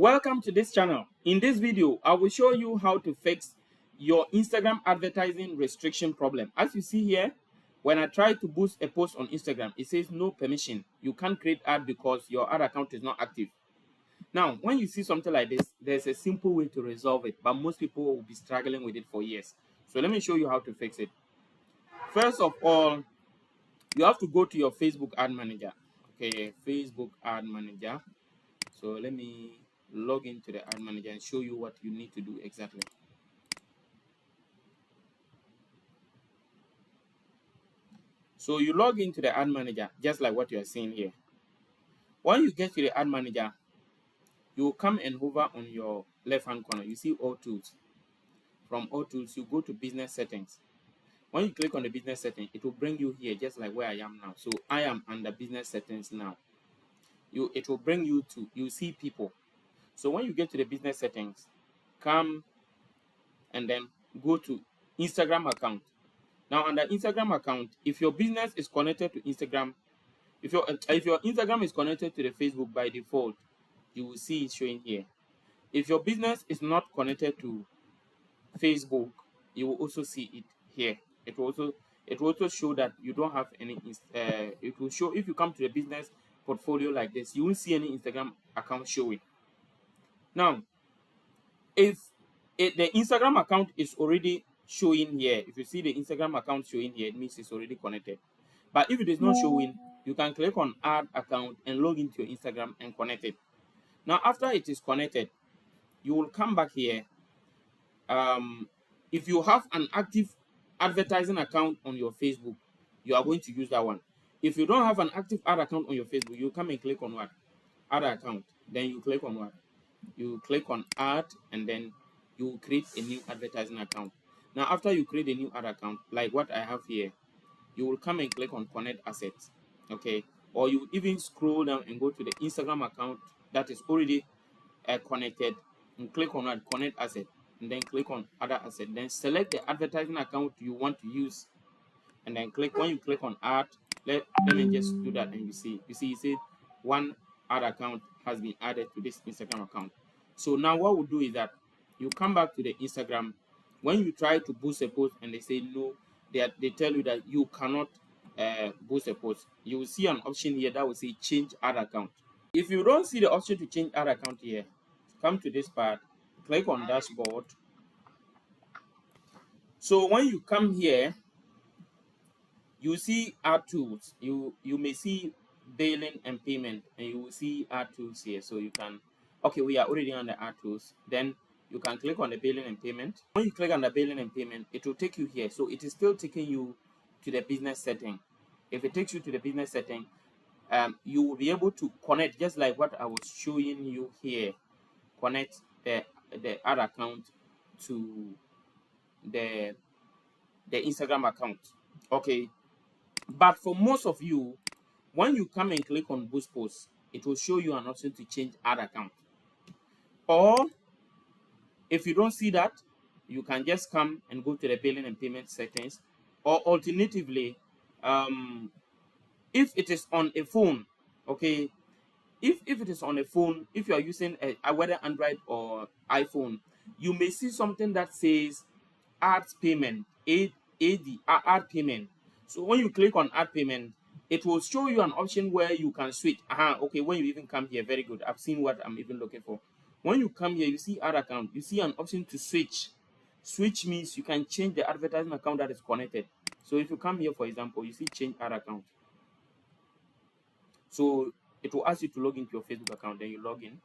Welcome to this channel. In this video, I will show you how to fix your Instagram advertising restriction problem. As you see here, when I try to boost a post on Instagram, it says no permission. You can't create ad because your ad account is not active. Now, when you see something like this, there's a simple way to resolve it, but most people will be struggling with it for years. So let me show you how to fix it. First of all, you have to go to your Facebook ad manager. Okay, Facebook ad manager. So let me log into the ad manager and show you what you need to do exactly. So you log into the ad manager just like what you are seeing here. When you get to the ad manager, you will come and hover on your left hand corner. You see all tools. From all tools, you go to business settings. When you click on the business settings, it will bring you here just like where I am now. So I am under business settings now. It will bring you to, you see people. So when you get to the business settings, come and then go to Instagram account. Now under Instagram account, if your business is connected to Instagram, if your Instagram is connected to the Facebook by default, you will see it showing here. If your business is not connected to Facebook, you will also see it here. It will also show that you don't have any. It will show if you come to the business portfolio like this, you won't see any Instagram account showing. Now, if the Instagram account is already showing here, if you see the Instagram account showing here, it means it's already connected. But if it is not showing, you can click on add account and log into your Instagram and connect it. Now, after it is connected, you will come back here. If you have an active advertising account on your Facebook, you are going to use that one. If you don't have an active ad account on your Facebook, you come and click on what? Add account. Then you click on what? You click on add, and then you create a new advertising account. Now, after you create a new ad account, like what I have here, you will come and click on connect assets. Okay, or you even scroll down and go to the Instagram account that is already connected, and click on that connect asset, and then click on other asset. Then select the advertising account you want to use, and then click. When you click on add, let me just do that, and you see it said one ad account has been added to this Instagram account. So now what we'll do is that you come back to the Instagram. When you try to boost a post and they say no, they tell you that you cannot boost a post, you will see an option here that will say change ad account. If you don't see the option to change ad account here, come to this part, click on dashboard. So when you come here, you see ad tools. You may see billing and payment, and you will see ad tools here. So you can, okay, we are already on the ad tools. Then you can click on the billing and payment. When you click on the billing and payment, it will take you here. So it is still taking you to the business setting. If it takes you to the business setting, you will be able to connect just like what I was showing you here. Connect the ad account to the Instagram account. Okay, but for most of you, when you come and click on boost post, it will show you an option to change ad account. Or if you don't see that, you can just come and go to the billing and payment settings. Or alternatively, if it is on a phone, okay, if it is on a phone, if you are using whether Android or iPhone, you may see something that says ads payment, ad payment. So when you click on ad payment, it will show you an option where you can switch. Okay, when you even come here, very good. I've seen what I'm even looking for. When you come here, you see ad account, you see an option to switch. Switch means you can change the advertising account that is connected. So if you come here, for example, you see change ad account. So it will ask you to log into your Facebook account, then you log in.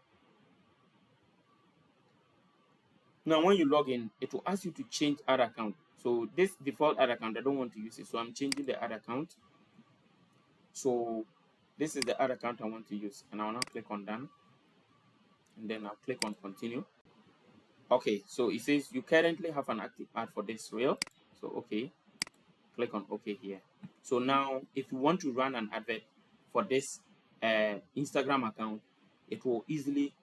Now, when you log in, it will ask you to change ad account. So this default ad account, I don't want to use it. So I'm changing the ad account. So this is the ad account I want to use. And I'll now click on done. And then I'll click on continue. Okay, so it says you currently have an active ad for this reel. So okay, click on okay here. So now if you want to run an advert for this Instagram account, it will easily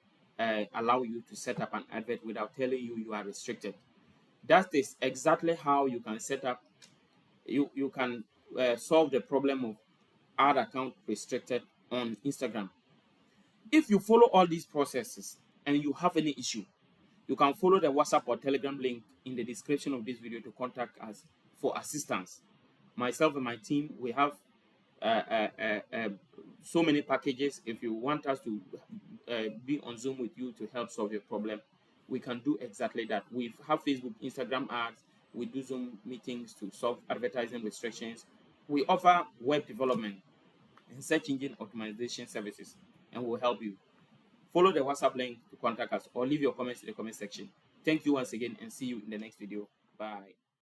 allow you to set up an advert without telling you are restricted. That is exactly how you can set up, you can solve the problem of ad account restricted on Instagram. If you follow all these processes and you have any issue, you can follow the WhatsApp or Telegram link in the description of this video to contact us for assistance. Myself and my team, we have so many packages. If you want us to be on Zoom with you to help solve your problem, we can do exactly that. We have Facebook, Instagram ads. We do Zoom meetings to solve advertising restrictions. We offer web development and search engine optimization services, and we'll help you. Follow the WhatsApp link to contact us or leave your comments in the comment section. Thank you once again and see you in the next video. Bye.